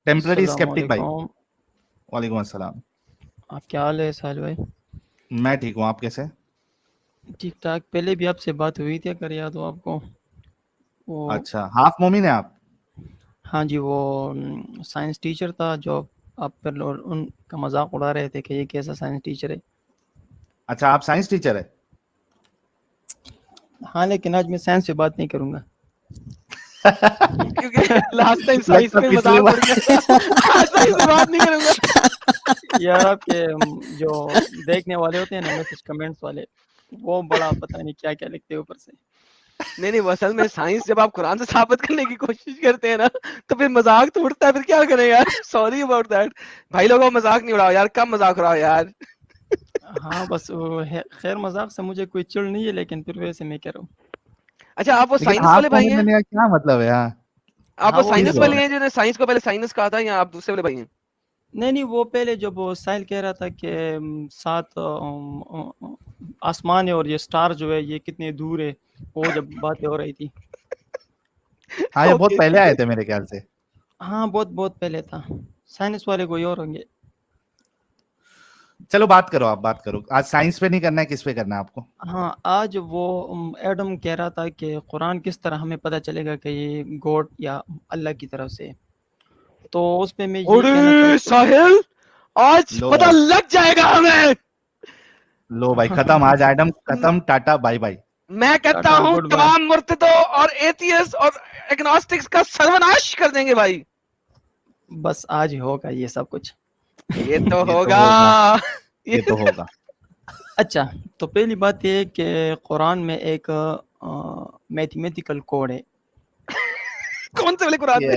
Temporary السلام اسکیپٹک بھائی. علیکم. وعلیکم السلام. آپ کیا حال ہے ساحل بھائی؟ میں ٹھیک ہوں, آپ کیسے؟ ٹھیک ٹھاک. پہلے بھی آپ سے بات ہوئی تھی, اگر یاد ہو آپ کو. وہ اچھا, ہاف مومن ہیں آپ؟ ہاں جی, وہ سائنس ٹیچر تھا جو آپ پر ان کا مذاق اڑا رہے تھے کہ یہ کیسا سائنس ٹیچر ہے. اچھا, آپ سائنس ٹیچر ہے؟ ہاں, لیکن آج میں سائنس سے بات نہیں کروں گا کیونکہ لاسٹ ٹائم سائنس لگتا پہ پچھلی مذاق اڑ گیا تھا. آج سائنس سے بات نہیں کروں گا. یار آپ کے جو دیکھنے والے ہوتے ہیں نا میسج کمنٹس والے, وہ بڑا پتہ نہیں کیا کیا لکھتے ہیں اوپر سے. نہیں وہ اصل میں سائنس جب آپ قرآن سے ثابت کرنے کی کوشش کرتے ہیں نا تو پھر مذاق تو اڑتا ہے, پھر کیا کریں یار. سوری اباؤٹ دیٹ بھائی لوگوں, مذاق نہیں اڑاؤ یار, کم مذاق اڑاؤ یار. ہاں بس خیر مذاق سے مجھے کوئی چڑ نہیں ہے, لیکن پھر ویسے میں کہہ رہا ہوں. اچھا, آپ وہ لیکن سائنس ہاف والے بھائی ہیں؟ مومن کا کیا مطلب ہے؟ ہاں, آپ ہاں وہ وہ کس سائنس کو؟ والے ہیں جنہوں نے سائنس کو پہلے سائنس کہا تھا, یا آپ دوسرے والے بھائی ہیں؟ نہیں, وہ پہلے جب وہ سائل کہہ رہا تھا کہ 7 آسمان ہے اور یہ سٹار جو ہے یہ کتنے دور ہے, وہ جب باتیں ہو رہی تھی. ہاں, یہ بہت اوکے پہلے ٹھیک آئے ہے. تھے میرے خیال سے. ہاں بہت پہلے تھا. سائنس والے کوئی اور ہوں گے. چلو بات کرو, آپ بات کرو. آج سائنس پہ نہیں کرنا ہے, کس پہ کرنا ہے آپ کو؟ ہاں, آج وہ ایڈم کہہ رہا تھا کہ قرآن کس طرح ہمیں پتہ چلے گا کہ یہ گاڈ یا اللہ کی طرف سے. تو اس پہ میں یہی کہنا چاہتا ہوں. ساحل, آج لو پتہ بھائی, لگ جائے گا ہمیں. لو بھائی, ختم آج ایڈم ختم, ٹاٹا بائی بائی. میں کہتا ٹاٹا ہوں گڈ بائے. تمام مرتدوں اور ایتھیسٹ اور ایگنوسٹکس کا سروناش کر دیں گے بھائی. بس آج ہی ہوگا یہ سب کچھ. یہ تو یہ تو ہوگا. یہ تو ہوگا. اچھا, تو پہلی بات یہ کہ قرآن میں ایک میتھمیٹیکل کوڈ ہے. کون سے والے قرآن میں؟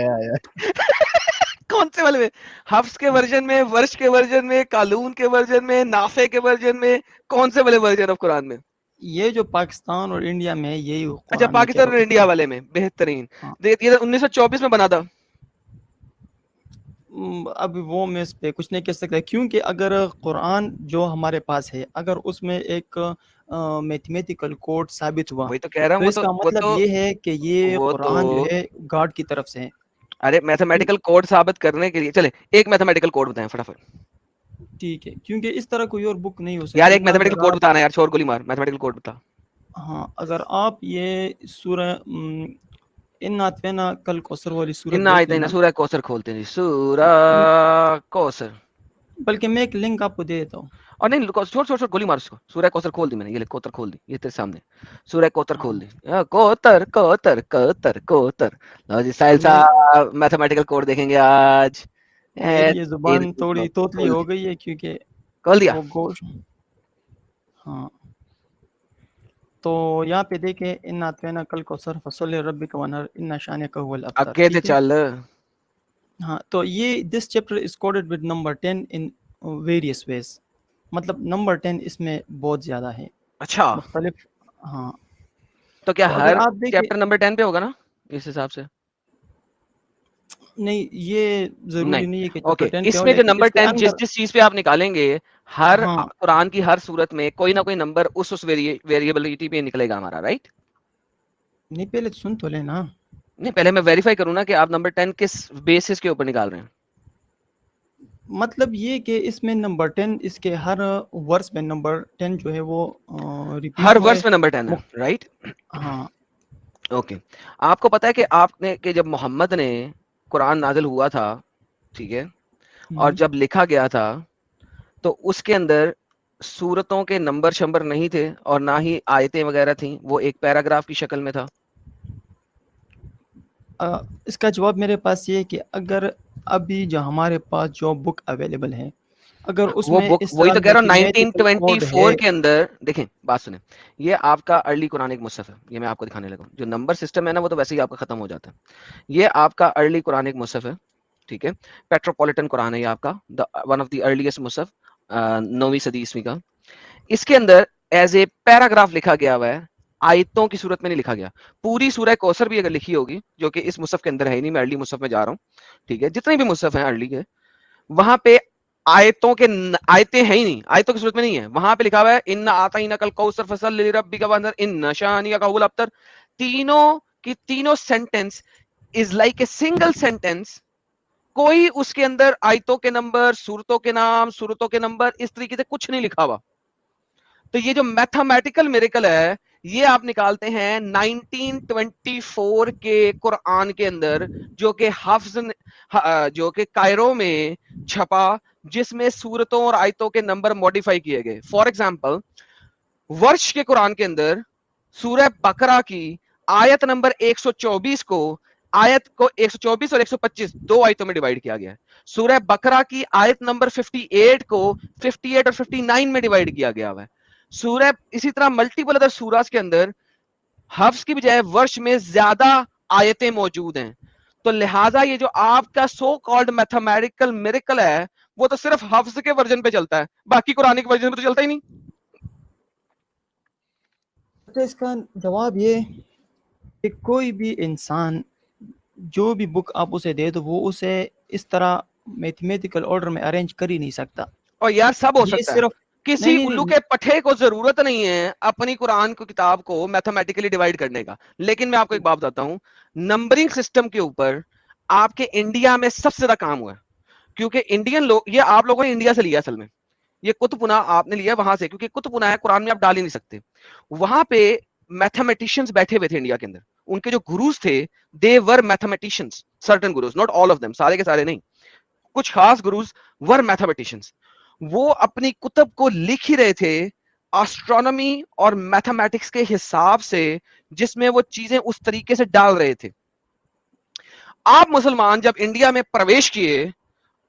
کون سے والے میں؟ حفظ کے ورژن میں, ورش کے ورژن میں, قالون کے ورژن میں, نافع کے ورژن میں, کون سے والے ورژن آف قرآن میں؟ یہ جو پاکستان اور انڈیا میں یہی اچھا, قرآن میں کہہ پاکستان رہا اور ہوں. انڈیا والے میں بہترین. ہاں, یہ 1924 میں بنا تھا. اب وہ میں اس پہ کچھ نہیں کہہ سکتا, کیونکہ اگر قرآن جو ہمارے پاس ہے اگر اس میں ایک میتھمیٹیکل کوڈ ثابت ہوا وہی تو کہہ رہا تو ہوں, اس کا مطلب یہ ہے کہ یہ وہ تو قرآن جو ہے گاڈ کی طرف سے ہے. ارے میتھمیٹیکل کوڈ ثابت کرنے کے لیے چلے ایک میتھمیٹیکل کوڈ بتائیں فٹافٹ. ٹھیک ہے, کیونکہ اس طرح کوئی اور بک نہیں ہو یار سکتی ایک نا. میتھمیٹیکل اگر کوڈ آپ بتانا یار, چھوڑ گولی مار, میتھمیٹیکل کوڈ بتا. ہاں, اگر آپ یہ سورہ ان آتوینا کل کوثر والی سورت ان دیکھ آیتین لینا, سورہ کوثر کھولتے ہیں جی, سورہ کوثر. بلکہ میں ایک لنک آپ کو دے دیتا ہوں. اور نہیں چھوڑ گولی مار اس کو. سورہ کوثر کھول دی میں نے, یہ کوثر کھول دی, یہ تیرے سامنے سورہ کوثر ہاں, کھول دی. کوثر کوثر کوثر کوثر. لو جی ساحل صاحب میتھمیٹیکل کوڈ دیکھیں گے آج. میری یہ زبان تھوڑی توتلی ہو گئی ہے کیونکہ کھول دیا. وہ گوشت. ہاں, تو یہاں پہ دیکھیں ان آتوینا کل کوثر فصلی ربک ونحر ان شانک هو الابتر. اگے تے ٹھیک ہے. چل. ہاں, تو یہ this chapter is coded with number 10 in various ways. مطلب نمبر 10 اس میں بہت زیادہ ہے, اچھا مختلف. ہاں, تو کیا اگر ہر آپ دیکھیں, چیپٹر نمبر 10 پہ ہوگا نا اس حساب سے؟ نہیں یہ ضروری نہیں ہے کہ اوکے, چیپٹر 10 پہ اس ہو, میں جو لیکن نمبر اس کے 10 اندر. جس چیز پہ آپ نکالیں گے ہر ہاں قرآن کی ہر صورت میں کوئی نہ کوئی نمبر اس ویریبلٹی پہ نکلے گا ہمارا, رائٹ؟ نہیں, پہلے سن تو لینا. نہیں, پہلے میں ویریفائی کروں نا کہ آپ نمبر 10 کس بیسس کے اوپر نکال رہے ہیں. مطلب یہ کہ اس میں نمبر 10 اس کے ہر ورس میں نمبر 10 جو ہے وہ ریپیٹ ہر ہوا ہے. ورس میں نمبر 10 ہے, رائٹ؟ ہاں, اوکے, آپ کو پتا ہے کہ آپ نے کہ جب محمد نے قرآن نازل ہوا تھا, ٹھیک ہے, اور جب لکھا گیا تھا تو اس کے اندر سورتوں کے نمبر شمبر نہیں تھے اور نہ ہی آیتیں وغیرہ تھیں, وہ ایک پیراگراف کی شکل میں تھا. اس کا جواب میرے پاس یہ ہے کہ اگر ابھی جو ہمارے پاس جو بک اویلیبل ہے اگر اس وہ میں بک اس وہی طرح تو کہہ رہا ہوں, میتھمیٹیکل کوڈ ہے. 1924 کے اندر دیکھیں, بات سنیں, یہ آپ کا ارلی قرآن ایک مصحف ہے, یہ میں آپ کو دکھانے لگا ہوں. جو نمبر سسٹم ہے نا وہ تو ویسے ہی آپ کا ختم ہو جاتا ہے. یہ آپ کا ارلی قرآن ایک مصحف ہے, ٹھیک ہے, پیٹروپولیٹن قرآن ہے یہ آپ کا, ون آف دی ارلیسٹ مصحف 9ویں صدی عیسوی کا. اس کے اندر ایز اے پیراگراف لکھا گیا ہوا ہے, آیتوں کی صورت میں نہیں لکھا گیا. پوری سورہ کوثر بھی اگر لکھی ہوگی, جو کہ اس مصحف کے اندر ہے نہیں, میں ارلی مصحف میں جا رہا ہوں, ٹھیک ہے, جتنے بھی مصحف ہیں ارلی کے, وہاں پہ آیتیں ہیں ہی نہیں, آیتوں کی صورت میں نہیں ہے. وہاں پہ لکھا ہوا ہے ان اعطیناک الکوثر فصلی لربک وانحر ان شانئک هو الابتر. تینوں کی تینوں sentence is like a single sentence کوئی اس کے اندر آیتوں کے نمبر، سورتوں کے نام، سورتوں کے نمبر اس طریقے سے کچھ نہیں لکھا ہوا. تو یہ جو میتھمیٹیکل میریکل ہے یہ آپ نکالتے ہیں 1924 کے قرآن کے اندر، جو کہ حفظ جو کہ کائرو میں چھپا، جس میں سورتوں اور آیتوں کے نمبر موڈیفائی کیے گئے. فار ایگزامپل ورش کے قرآن کے اندر سورہ بقرہ کی آیت نمبر 124 کو آیت کو 124 اور 125 دو آیتوں میں ڈیوائیڈ کیا گیا ہے. سورہ بقرہ کی آیت نمبر 58 کو 58 اور 59 میں ڈیوائیڈ کیا گیا ہے. سورہ اسی طرح ملٹیپل ادر سوراز کے اندر حفظ کی بجائے ورش میں زیادہ آیتیں موجود ہیں. تو لہٰذا یہ جو آپ کا سو کالڈ میتھمیٹیکل میریکل ہے وہ تو صرف حفظ کے ورژن پہ چلتا ہے، باقی قرآن کے ورژن پہ تو چلتا ہی نہیں. اس کا جواب یہ کہ کوئی بھی انسان جو بھی بک آپ اسے دے تو وہ اسے اس طرح میتھمیٹیکل آرڈر میں ارینج کر ہی نہیں سکتا. اور یار سب ہو یہ سکتا ہے، صرف کسی الو کے پٹھے کو ضرورت نہیں ہے اپنی قرآن کو کتاب کو میتھمیٹیکلی ڈیوائیڈ کرنے کا. لیکن میں آپ کو ایک بات بتاتا ہوں، نمبرنگ سسٹم کے اوپر آپ کے انڈیا میں سب سے زیادہ کام ہوا ہے، کیونکہ انڈین لوگ، یہ آپ لوگوں نے انڈیا سے لیا اصل میں، یہ قطب پنا آپ نے لیا وہاں سے، کیونکہ قطب پنا ہے قرآن میں آپ ڈال ہی نہیں سکتے. وہاں پہ میتھمیٹیشینز بیٹھے ہوئے تھے انڈیا کے اندر، ان کے جو گروز تھے they were mathematicians, certain gurus, not all of them, سارے کے سارے نہیں، کچھ خاص گروز ور میتھمیٹیشینز. وہ اپنی کتب کو لکھ ہی رہے تھے آسٹرونومی اور میتھمیٹکس کے حساب سے، جس میں وہ چیزیں اس طریقے سے ڈال رہے تھے. آپ مسلمان جب انڈیا میں پرویش کیے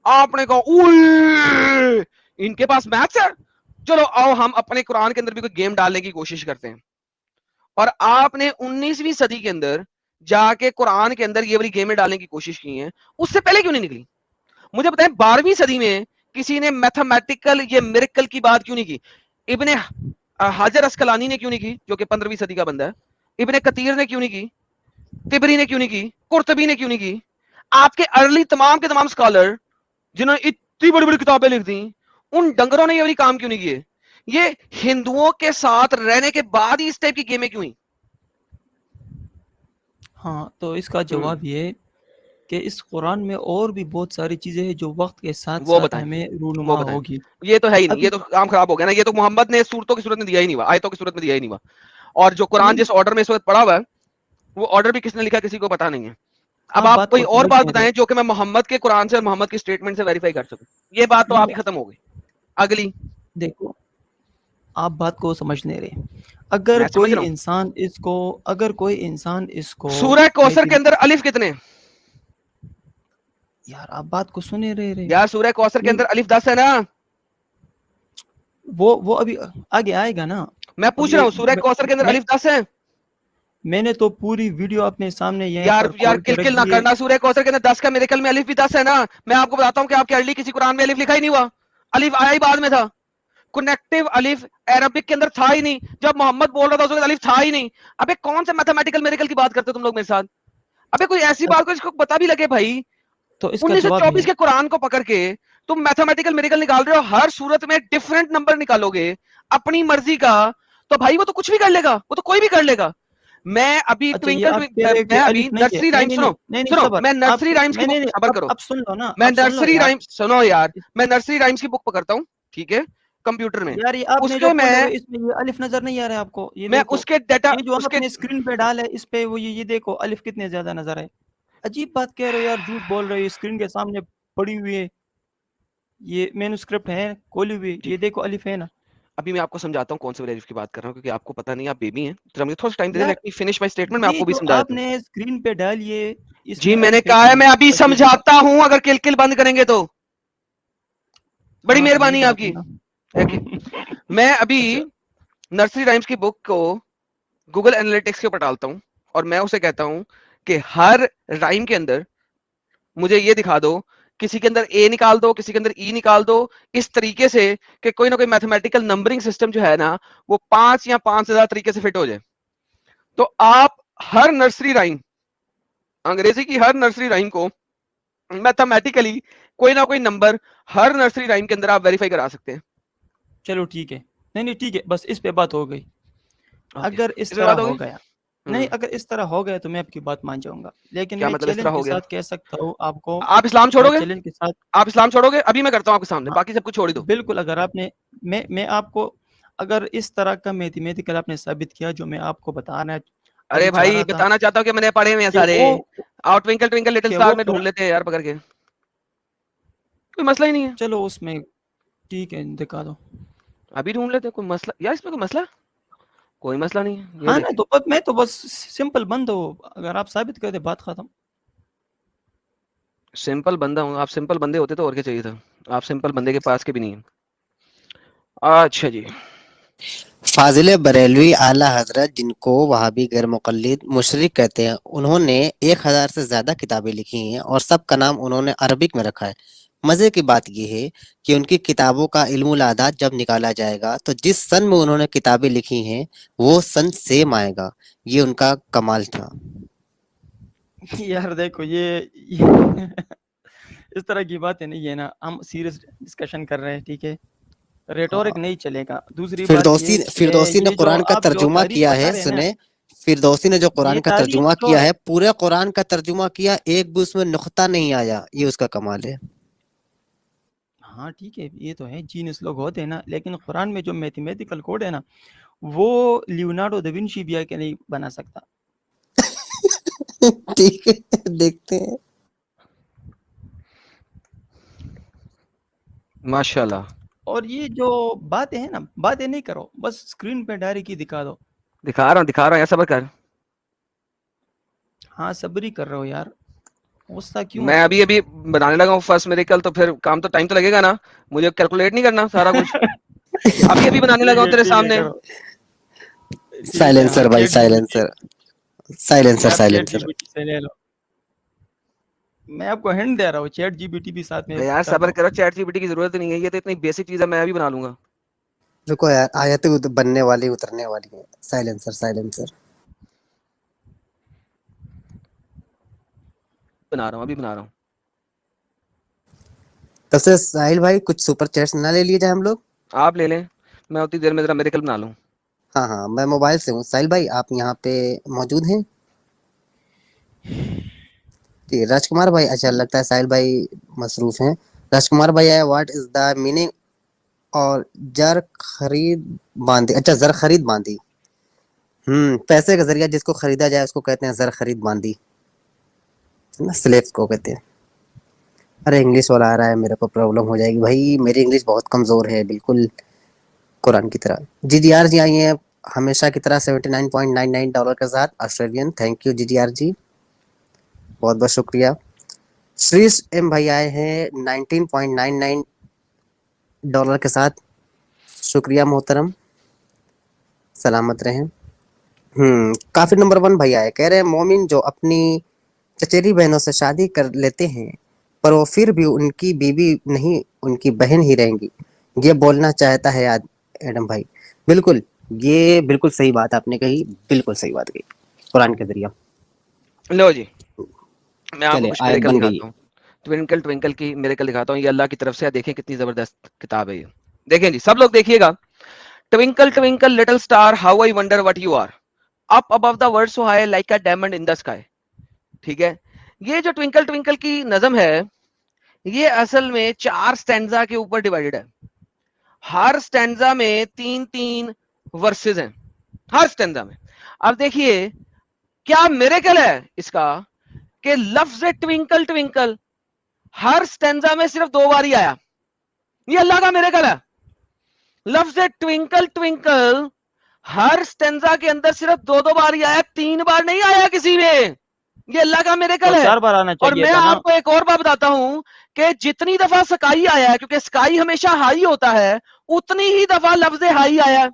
آپ نے کہا اوئے ان کے پاس میتھس ہے، چلو آؤ ہم اپنے قرآن کے اندر بھی کوئی گیم ڈالنے کی کوشش کرتے ہیں. اور آپ نے 19ویں صدی کے اندر جا کے قرآن کے اندر یہ والی گیمیں ڈالنے کی کوشش کی ہیں، اس سے پہلے کیوں نہیں نکلی؟ مجھے بتائیں 12ویں صدی میں کسی نے میتھمیٹیکل یہ میریکل کی بات کیوں نہیں کی؟ ابن حجر اسقلانی نے کیوں نہیں کی، جو کہ 15ویں صدی کا بندہ ہے؟ ابن کثیر نے کیوں نہیں کی؟ تبری نے کیوں نہیں کی؟ قرطبی نے کیوں نہیں کی؟ آپ کے ارلی تمام کے تمام اسکالر جنہوں نے اتنی بڑی بڑی کتابیں لکھ دی، ان ڈنگروں نے یہ والی کام کیوں نہیں کیے؟ یہ ہندوؤں کے ساتھ رہنے کے بعد ہی اس ٹائپ کی گیمیں کیوں ہوئی؟ ہاں تو اس کا جواب یہ کہ اس قرآن میں اور بھی بہت ساری چیزیں ہیں جو وقت کے ساتھ وہ ساتھ بتائیں، ہمیں وہ رونما بتائیں. ہوگی. یہ تو ہے ہی نہیں، ابھی یہ تو کام خراب ہو گیا نا. یہ تو محمد نے صورتوں کی صورت میں دیا ہی نہیں ہوا، آیتوں کی صورت میں دیا ہی نہیں ہوا. اور جو قرآن جس آرڈر میں اس وقت پڑا ہوا ہے وہ آرڈر بھی کس نے لکھا کسی کو پتا نہیں ہے. اب آپ بات کوئی کو اور بات سمجھنے بتائیں جو کہ میں محمد کے قرآن سے اور محمد کی سٹیٹمنٹ سے ویریفائی کر سکوں. یہ بات تو آپ ہی ختم ہو گئی. اگلی دیکھو آپ بات کو سمجھنے رہے، اگر میں سمجھ رہا کوئی ہوں. انسان اس کو سورہ کوثر کے اندر الف کتنے؟ یار آپ بات کو سنے رہے یار سورہ کوثر کے اندر الف 10 ہے نا. وہ ابھی آگے آئے گا نا. میں پوچھ رہا ہوں سورہ کوثر کے اندر الف 10 ہے؟ میں نے تو پوری ویڈیو اپنے سامنے یار کل نہ کرنا. سورہ کوثر کے اندر 10 کا میرے کل میں الف بھی 10 ہے نا. میں آپ کو بتاتا ہوں کہ آپ کے ارلی کسی قرآن میں الف لکھا ہی نہیں ہوا، الف آیا ہی بعد میں تھا. کنیکٹیو الف عربک کے اندر تھا ہی نہیں. جب محمد بول رہا تھا اس وقت الف تھا ہی نہیں. ابے کون سے میتھمیٹیکل میریکل کی بات کرتے ہو تم لوگ میرے ساتھ؟ ابے کوئی ایسی بات کو اس کو پتا بھی لگے بھائی. تو اس کا 1924 کے قرآن کو پکڑ کے تم میتھمیٹیکل میریکل نکال رہے ہو، ہر صورت میں ڈیفرنٹ نمبر نکالو گے اپنی مرضی کا، تو بھائی وہ تو کچھ بھی کر لے گا، وہ تو کوئی بھی کر لے گا. میں ابھی نرسری رائمس میں نرسری رائمس کی بک خبر کرو. اب سن لو نا، میں نرسری رائمس سنو یار، میں نرسری رائمس کی بک پکڑتا ہوں ٹھیک ہے کمپیوٹر میں. یار آپ نے جو اس میں یہ الف نظر نہیں آ رہا ہے آپ کو؟ یہ میں اس کے ڈیٹا جو آپ نے اسکرین پہ ڈالا ہے اس پہ وہ یہ دیکھو الف کتنے زیادہ نظر ہے. عجیب بات کہہ رہے ہو یار، جھوٹ بول رہے ہو. اسکرین کے سامنے پڑی ہوئی ہے، یہ مینوسکرپٹ ہے کھولی ہوئی، یہ دیکھو الف ہے نا. ابھی میں آپ کو سمجھاتا ہوں کون سے الف کی بات کر رہا ہوں، کیونکہ آپ کو پتہ نہیں، آپ بیبی ہیں. مجھے تھوڑا ٹائم دے دیں، let me finish my statement. میں آپ کو بھی سمجھا آپ دیتا ہوں. نے اسکرین پہ ڈالیے جی میں نے کہا ہے میں ابھی سمجھاتا ہوں، اگر کل کل بند کریں گے تو بڑی مہربانی آپ کی. میں ابھی نرسری رائمس کی بک کو گوگل اینالیٹکس کے اوپر ڈالتا ہوں اور میں اسے کہتا ہوں کہ ہر رائم کے اندر مجھے یہ دکھا دو، کسی کے اندر اے نکال دو، کسی کے اندر ای نکال دو، اس طریقے سے کہ کوئی نہ کوئی میتھمیٹیکل نمبرنگ سسٹم جو ہے نا وہ 5 یا 5 سے زیادہ طریقے سے فٹ ہو جائے. تو آپ ہر نرسری رائم، انگریزی کی ہر نرسری رائم کو میتھمیٹیکلی کوئی نہ کوئی نمبر ہر نرسری رائم کے اندر آپ ویریفائی کرا سکتے ہیں. چلو ٹھیک ہے، نہیں ٹھیک ہے، بس اس پہ بات ہو گئی. اگر اس طرح ہو گیا نہیں اگر اس طرح ہو گیا تو میں آپ کی بات مان جاؤں گا، لیکن کیا میں مطلب اس چیلنج طرح کے ہو گیا؟ ساتھ کہہ سکتا ہوں آپ کو، آپ اسلام میں چھوڑو گے؟ چیلنج کے ساتھ آپ اسلام چھوڑو گے؟ ابھی میں کرتا ہوں آپ کے سامنے، ہاں باقی سب کچھ چھوڑ ہی دو. بالکل، اگر آپ نے میں آپ کو اگر اس طرح کا میتھمیٹیکل آپ نے ثابت کیا جو میں آپ کو بتانا ارے ابھی چاہ بھائی رہا تھا بتانا چاہتا ہوں کہ میں نے پڑھے ہوئے ہیں کہ سارے. وہ اور ٹوینکل ٹوینکل لٹل کہ اسٹار وہ میں ڈھونڈ لیتے ہیں یار پکڑ کے، کوئی مسئلہ ہی نہیں ہے. چلو اس میں ٹھیک ہے دکھا دو. ابھی ڈھونڈ لیتے ہیں، کوئی مسئلہ یار اس میں کوئی مسئلہ؟ کوئی مسئلہ نہیں ہے. یہ ہاں نا دیکھیں تو میں تو بس سمپل بند ہو، اگر آپ ثابت کر دے بات ختم. سمپل بندہ ہوں، آپ سمپل بندے ہوتے تو اور کیا چاہیے تھا؟ آپ سمپل بندے کے پاس کے بھی نہیں ہیں. اچھا جی، فاضل بریلوی اعلی حضرت، جن کو وہابی غیر مقلد مشرک کہتے ہیں، انہوں نے 1000 سے زیادہ کتابیں لکھی ہیں اور سب کا نام انہوں نے عربک میں رکھا ہے. مزے کی بات یہ ہے کہ ان کی کتابوں کا علم العادات جب نکالا جائے گا تو جس سن میں انہوں نے کتابیں لکھی ہیں وہ سن سیم آئے گا. یہ ان کا کمال تھا. یار دیکھو یہ اس طرح کی باتیں نہیں ہے نا، ہم سیریس ڈسکشن کر رہے ہیں، ٹھیک ہے، ریٹورک نہیں چلے گا. دوسری بات فردوسی یہ کہ فردوسی نے یہ جو قرآن کا آپ جو ترجمہ تاریخ کیا بتا ہے، رہے ہیں نا، سنیں، فردوسی نے جو یہ قرآن کا تاریخ ترجمہ جو کیا ہے، پورے قرآن کا ترجمہ کیا، ایک بھی اس میں نقطہ نہیں آیا. یہ اس کا کمال ہے. ہاں ٹھیک ہے، یہ تو ہے جینس لوگ ہوتے ہیں نا، لیکن قرآن میں جو میتھمیٹیکل کوڈ ہے نا وہ لیونارڈو دا وینچی بھی آ کے نہیں بنا سکتا. ٹھیک ہے، دیکھتے ہیں. ماشاء اللہ. اور یہ جو باتیں ہیں نا، باتیں نہیں کرو، بس اسکرین پہ ڈائریکٹ ہی دکھا دو. دکھا رہا ہوں یار، صبر کر. ہاں صبر ہی کر رہے ہو یار، غصہ کیوں میں ہو رہے ابھی بنانے لگا ہوں فرسٹ میریکل، تو پھر کام تو ٹائم تو لگے گا نا، مجھے کیلکولیٹ نہیں کرنا سارا کچھ. ابھی بنانے لگا ہوں تیرے ٹھیک ہے سامنے. کرو. ٹھیک ہے ہاں سائلنسر بھائی، ChatGPT, silencer silencer یار chat G silencer. P T سے لے لو، میں آپ کو ہنٹ دے رہا ہوں، چیٹ جی پی ٹی بھی ساتھ میں یار کر صبر دو. کرو، چیٹ جی پی ٹی کی ضرورت نہیں ہے، یہ تو اتنی بیسک چیز ہے، میں ابھی بنا لوں گا. رکو یار، آیتیں بننے والی اترنے والی ہیں. Silencer silencer. بنا رہا ہوں، ابھی بنا رہا ہوں. تب سے ساحل بھائی کچھ سپر چیٹس نہ لے لیے جائے ہم لوگ؟ آپ لے لیں، میں اتنی دیر میں ذرا میریکل بنا لوں. ہاں ہاں، میں موبائل سے ہوں. ساحل بھائی آپ یہاں پہ موجود ہیں؟ جی راج کمار بھائی، اچھا لگتا ہے ساحل بھائی مصروف ہیں. راج کمار بھائی ہے، واٹ از دا میننگ اور زر خرید باندھی؟ اچھا زر خرید باندھی. پیسے کا ذریعہ جس کو خریدا جائے اس کو کہتے ہیں زر خرید باندھی، سلیبس کو کہتے ہیں. ارے انگلش والا آ رہا ہے، میرے کو پرابلم ہو جائے گی بھائی، میری انگلش بہت کمزور ہے، بالکل قرآن کی طرح. جی ڈی آر جی آئی ہیں ہمیشہ کی طرح $79.99 کے ساتھ Australian. Thank you G D R جی، بہت بہت شکریہ. شریش ایم بھائی آئے ہیں $19.99 کے ساتھ. شکریہ محترم، سلامت رہیں. کافی نمبر 1 بھائی آئے، کہہ رہے ہیں مومن جو اپنی چچیری بہنوں سے شادی کر لیتے ہیں پر وہ پھر بھی ان کی بیوی نہیں، ان کی بہن ہی رہیں گی. یہ بولنا چاہتا ہے ایڈم بھائی. بالکل، یہ بالکل صحیح بات آپ نے کہی، بالکل صحیح بات کہی قرآن کے ذریعہ. لو جی، میں آپ کو چلے کچھ آیت میریکل بن گئی. دکھاتا ہوں. ٹوینکل ٹوینکل کی میریکل دکھاتا ہوں، یہ اللہ کی طرف سے. دیکھیں کتنی زبردست کتاب ہے یہ. دیکھیں جی سب لوگ دیکھیے گا. Twinkle twinkle little star how I wonder what you are up above the world so high like a diamond in the sky. ٹھیک ہے، یہ جو ٹوینکل ٹوینکل کی نظم ہے یہ اصل میں 4 سٹینزا کے اوپر ڈیوائیڈڈ ہے. ہر سٹینزا میں 3 ورسز ہیں، ہر سٹینزا میں. اب دیکھیے کیا میریکل ہے اس کا کہ لفظ ٹوینکل ٹوینکل ہر سٹینزا میں صرف 2 بار ہی آیا. یہ اللہ کا میریکل ہے. لفظ ٹوینکل ٹوینکل ہر سٹینزا کے اندر صرف 2 بار ہی آیا، 3 بار نہیں آیا کسی میں. یہ اللہ کا میریکل تو ہے. 4 بار آنا اور چاہیے میں تھا نا. آپ کو ایک اور بات بتاتا ہوں کہ جتنی دفعہ سکائی آیا ہے، کیونکہ سکائی ہمیشہ ہائی ہوتا ہے، اتنی ہی دفعہ لفظ ہائی آیا.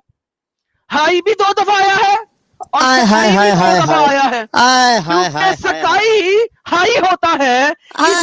ہائی بھی 2 دفعہ آیا ہے اور آئے ہائے سکائی بھی ہائے 2 ہائے دفعہ ہائے آیا ہے. آئے ہائے کیونکہ ہائے ہائے ہائے سکائی ہائی ہوتا ہے اس آئے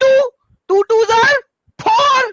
2, 2 2 4।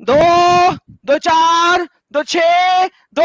2 2 4 2 6 2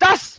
10।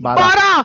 12। 12।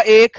1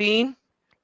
3,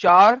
4,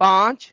5,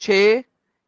6,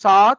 7,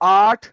8,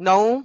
9,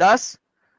10,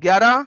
11,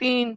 3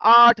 8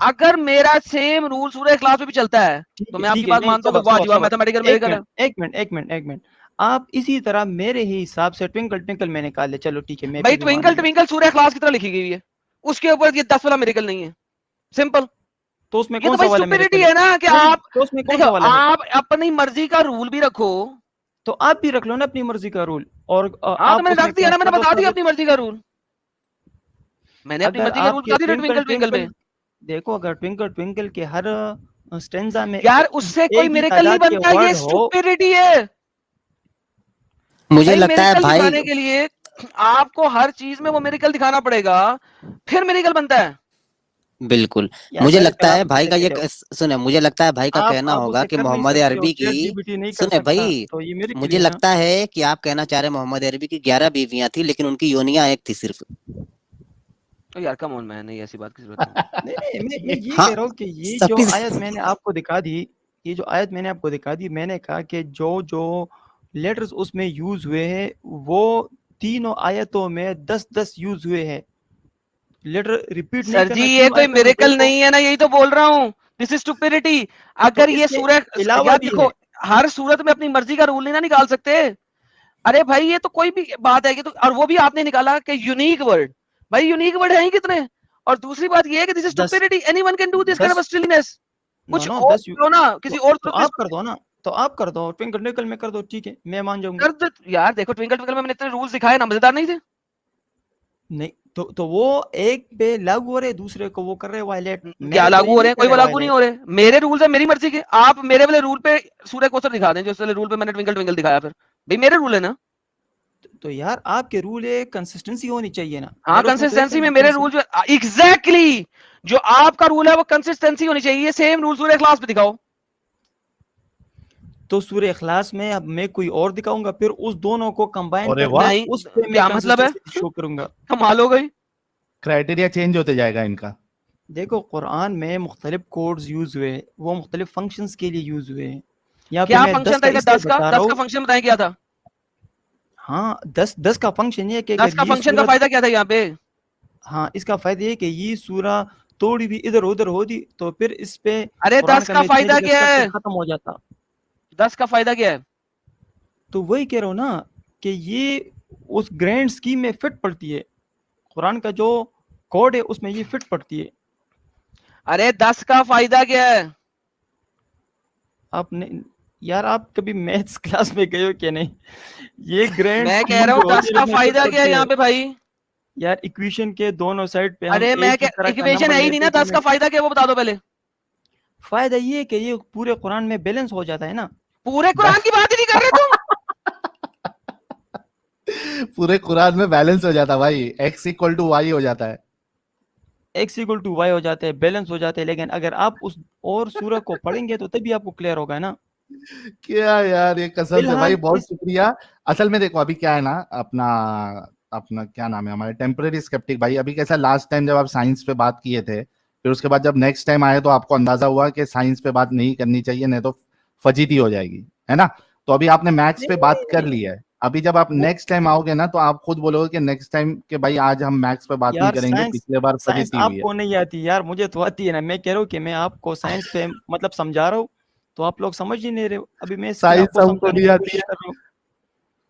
اگر میرا سیم رول سورہ اخلاص میں بھی چلتا ہے تو میں آپ کی بات مانتا ہوں کہ واہ جی واہ میتھمیٹیکل میریکل ہے. ایک منٹ آپ اسی طرح میرے ہی حساب سے ٹوینکل ٹوینکل میں نکال لے, چلو ٹھیک ہے میں بھائی ٹوینکل ٹوینکل سورہ اخلاص کی طرح لکھی گئی ہے, اس کے اوپر یہ 10 والا میریکل نہیں ہے, سمپل. تو اس میں یہ کون تو سا بھائی والا سٹوپیڈیٹی ہے نا کہ آپ تو اس میں کون دیکھو سا والا ہے, آپ اپنی مرضی کا رول بھی رکھو. تو آپ بھی رکھ لو نا اپنی مرضی کا رول. اور ہاں تو میں نے رکھ دیا نا, میں نے بتا دیا اپنی مرضی کا رول, میں نے اپنی اگر مرضی کا آپ رول کے بتا دیا ٹوینکل ٹوینکل میں. دیکھو اگر ٹوینکل ٹوینکل کے ہر اسٹینزا میں یار اس سے کوئی ایک ہی میریکل نہیں تعداد کے بنتا, یہ ورڈ ہو, سٹوپیڈیٹی ہے. مجھے بھائی لگتا ہے میریکل بھائی دکھانے کے لیے آپ کو ہر چیز میں وہ میریکل دکھانا پڑے گا, پھر میریکل بنتا ہے. بالکل یار مجھے میریکل لگتا آپ ہے بھائی کا کہتے یہ ہو, سنیں, مجھے لگتا ہے بھائی کا کہنا آپ ہوگا اسے کہ کر نہیں محمد سکتے, عربی اور چیٹ کی, جی پی ٹی نہیں کر سنیں سکتا, بھائی, تو یہ میریکل مجھے ہی ہے نا. لگتا ہے کہ آپ کہنا چاہ رہے ہیں محمد عربی کی 11 بیویاں تھیں لیکن ان کی یونیاں ایک تھی صرف. یار کم آن میں نہیں, ایسی بات کی ضرورت نہیں. نہیں میں یہ ہاں کہہ رہا ہوں کہ یہ سب جو کی آیت میں نے آپ کو دکھا دی, یہ جو آیت میں نے آپ کو دکھا دی, میں نے کہا کہ جو لیٹرز اس میں یوز ہوئے ہیں وہ تینوں آیتوں میں 10 یوز ہوئے ہیں. لیٹر ریپیٹ نہیں سر جی کرنا, یہ تینوں کوئی آیتوں میں میریکل دیکھو. نہیں ہے نا, یہی تو بول رہا ہوں, دس از سٹوپیڈیٹی. تو اگر اس یہ کے سورہ, علاوہ یار بھی دیکھو ہے. ہر صورت میں اپنی مرضی کا رول نہیں نا نکال سکتے. ارے بھائی یہ تو کوئی بھی بات ہے کہ تو, اور وہ بھی آپ نے نکالا کہ یونیک ورڈ, بھائی یونیک ورڈ ہیں ہی کتنے. اور دوسری بات یہ ہے کہ this is 10 stupidity, anyone can do this kind 10 of stillness. No کچھ نو اور 10 کرو نا, کسی اور تو آپ کر دو نا, تو آپ کر دو ٹوینکل ٹوینکل میں کر دو, ٹھیک ہے میں مان جاؤں گا. کر دو یار. دیکھو ٹوینکل ٹوینکل میں نے اتنے رولز دکھائے نا, مزیدار نہیں تھے. نہیں تو وہ ایک پہ لاگو ہو رہے, دوسرے کو وہ کر رہے وائلیٹ. کیا میرے کو لاگو یہ ہو رہے نہیں ہیں, کر کوئی رہے لاگو نہیں وائلیٹ. ہو رہے. میرے رولز ہیں میری مرضی کے, آپ میرے والے رول پہ سورہ کوثر دکھا دیں, جو والے رول پہ میں نے ٹوینکل ٹوینکل دکھایا. پھر بھائی میرے رول ہے نا. تو یار آپ کے رول ایک کنسسٹنسی ہونی چاہیے نا. ہاں یار اس میں تو ایک کنسسٹنسی میں میرے رول جو ایگزیکٹلی جو آپ کا رول ہے وہ کنسسٹنسی ہونی چاہیے. سیم رول سورہ اخلاص پہ دکھاؤ. تو سورہ اخلاص میں اب میں کوئی اور دکھاؤں گا, پھر اس دونوں کو کمبائن ارے کر واہ, کے نہیں اس پہ میں کیا مطلب ہے, کنسسٹنسی شو کروں گا. کمال ہو گئی. کرائٹیریا چینج ہوتے جائے گا ان کا. دیکھو قرآن میں مختلف کوڈز یوز ہوئے ہیں, وہ مختلف فنکشنز کے لیے یوز ہوئے ہیں. یہاں پہ کیا میں 10 فنکشن کا تھا, اس لیے 10 کا بتا رہا 10 ہوں. کا فنکشن بتائیں کیا تھا. ہاں 10 کا فنکشن یہ کہ 10 اگر کا یہ فنکشن کا صورت, فائدہ کیا تھا یہاں پہ. ہاں اس کا فائدہ یہ کہ یہ سورہ توڑی بھی ادھر ادھر ہوتی تو پھر اس پہ ارے قرآن 10 کا کا فائدہ میتھمیٹیکل کیا ہے, اسٹرکچر ختم ہو جاتا. 10 کا فائدہ کیا ہے. تو وہی کہہ رہا ہوں نا کہ یہ اس گرینڈ اسکیم میں فٹ پڑتی ہے. قرآن کا جو کوڈ ہے اس میں یہ فٹ پڑتی ہے. ارے 10 کا فائدہ کیا ہے. آپ نے یار آپ کبھی میتھس کلاس میں گئے ہو کہ نہیں. یہ گرینڈ میں کہہ اسکیم رہا جو ہوں 10 ہوتی ہے کا اس میں فٹ فائدہ کیا ہے پڑتی ہے. یہاں پہ بھائی. یار ایکویشن کے دونوں سائڈ پہ ہم ارے میں ایک ہی طرح کا ایکویشن نمبر ہے ہی نہیں لیتے نا, ہیں تو 10 کا فائدہ کیا وہ بتا دو پہلے. فائدہ یہ ہے کہ یہ پورے قرآن میں بیلنس ہو جاتا ہے نا. پورے قرآن کی بات ہی نہیں کر رہے تم. پورے قرآن میں بیلنس ہو جاتا بھائی, ایکس اکول ٹو وائی ہو جاتا ہے. ایکس ایکول ٹو وائی ہو جاتے ہیں, بیلنس ہو جاتے ہیں. لیکن اگر آپ اس اور سورہ کو پڑھیں گے تو تبھی آپ کو کلیئر ہوگا نا. کیا یار, یہ قسم فی سے الحال بھائی بہت اس شکریہ. اصل میں دیکھو ابھی کیا ہے نا, اپنا کیا نام ہے ہمارے ٹیمپرری سکیپٹک بھائی. ابھی کیسا لاسٹ ٹائم جب آپ سائنس پہ بات کیے تھے, پھر اس کے بعد جب نیکسٹ ٹائم آئے تو آپ کو اندازہ ہوا کہ سائنس پہ بات نہیں کرنی چاہیے, نہیں تو فجیتی ہو جائے گی, ہے نا. تو ابھی آپ نے میتھس پہ بات کر لی ہے. ابھی جب آپ نیکسٹ ٹائم آؤ گے نا تو آپ خود بولو گے کہ نیکسٹ ٹائم کہ بھائی آج ہم میتھس پہ بات نہیں یار کریں گے, پچھلے بار سائنس فجیتی آپ ہوئی ہے. کو نہیں آتی یار, مجھے تو آتی ہے نا. میں کہہ رہا ہوں کہ میں آپ کو سائنس پہ مطلب سمجھا رہا ہوں تو آپ لوگ سمجھ ہی نہیں رہے ہو. ابھی میں اس کے لیے آپ سائنس کو ہم کو سمجھانے نہیں کی آتی کوشش ہے کر رہا ہوں.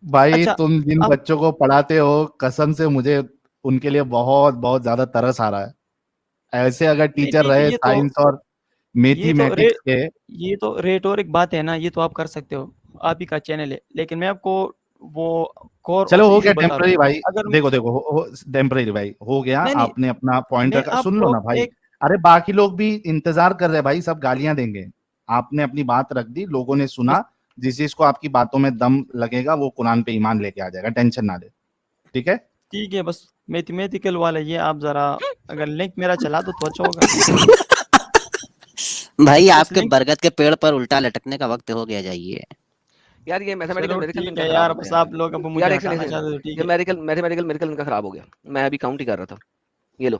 بھائی. اچھا تم جن اب بچوں کو پڑھاتے ہو قسم سے مجھے ان کے لیے بہت بہت زیادہ ترس آ رہا ہے. ایسے اگر نہیں ٹیچر ٹھیک ہے, رہے سائنس اور میتھمیٹکس کے. یہ تو ریٹورک بات ہے نا, یہ تو آپ کر سکتے ہو, آپ ہی کا چینل ہے. لیکن میں آپ کو وہ کور چلو آف ہو گیا ایشو بتا رہا ٹیمپرری ہوں. بھائی, اگر دیکھو ٹیمپرری بھائی ہو گیا, نہیں نہیں آپ نے اپنا پوائنٹ میں رکھا. آپ سن لو کو نا بھائی, ایک ارے باقی لوگ بھی انتظار کر رہے بھائی, سب گالیاں دیں گے. آپ نے اپنی بات رکھ دی, لوگوں نے سنا. بس جس چیز کو آپ کی باتوں میں دم لگے گا وہ قرآن پہ ایمان لے کے آ جائے گا, ٹینشن نہ لے. ٹھیک ہے ٹھیک ہے, بس میتھمیٹیکل والا یہ آپ ذرا اگر لنک میرا چلا دو تو اچھا ہوگا. بھائی آپ بس کے لنک, برگد کے پیڑ پر الٹا لٹکنے کا وقت ہو گیا, جائیے. یار یہ میتھمیٹیکل چلو میریکل ان ٹھیک کا ہے خراب یار, ہو گیا بس یار. آپ لوگ اب یار مجھے ایک ہٹانا چاہتے سیکنڈ, تو ٹھیک یہ ہے. میتھمیٹیکل میریکل ان کا خراب ہو گیا. میں ابھی کاؤنٹ ہی کر رہا تھا. یہ لو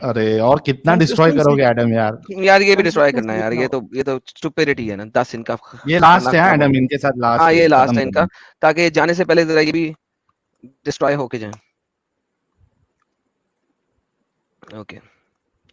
ارے اور کتنا ڈسٹروائے کرو کنسسٹنسی گے ایڈم یار. یار, یہ بھی ڈسٹرائے کرنا ہے کنسسٹنسی یار. اتنا یہ تو اسٹوپیڈیٹی ہے نا. 10 ان کا یہ لاسٹ ہے خطرناک کام ہو ایڈم, گیا. ان کے ساتھ ہاں لاسٹ ہے, یہ لاسٹ ختم ہے ان کرنا. کا, تاکہ جانے سے پہلے ذرا یہ بھی ڈسٹرائے ہو کے جائیں. اوکے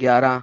11,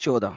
14।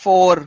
4,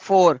4,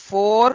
4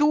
2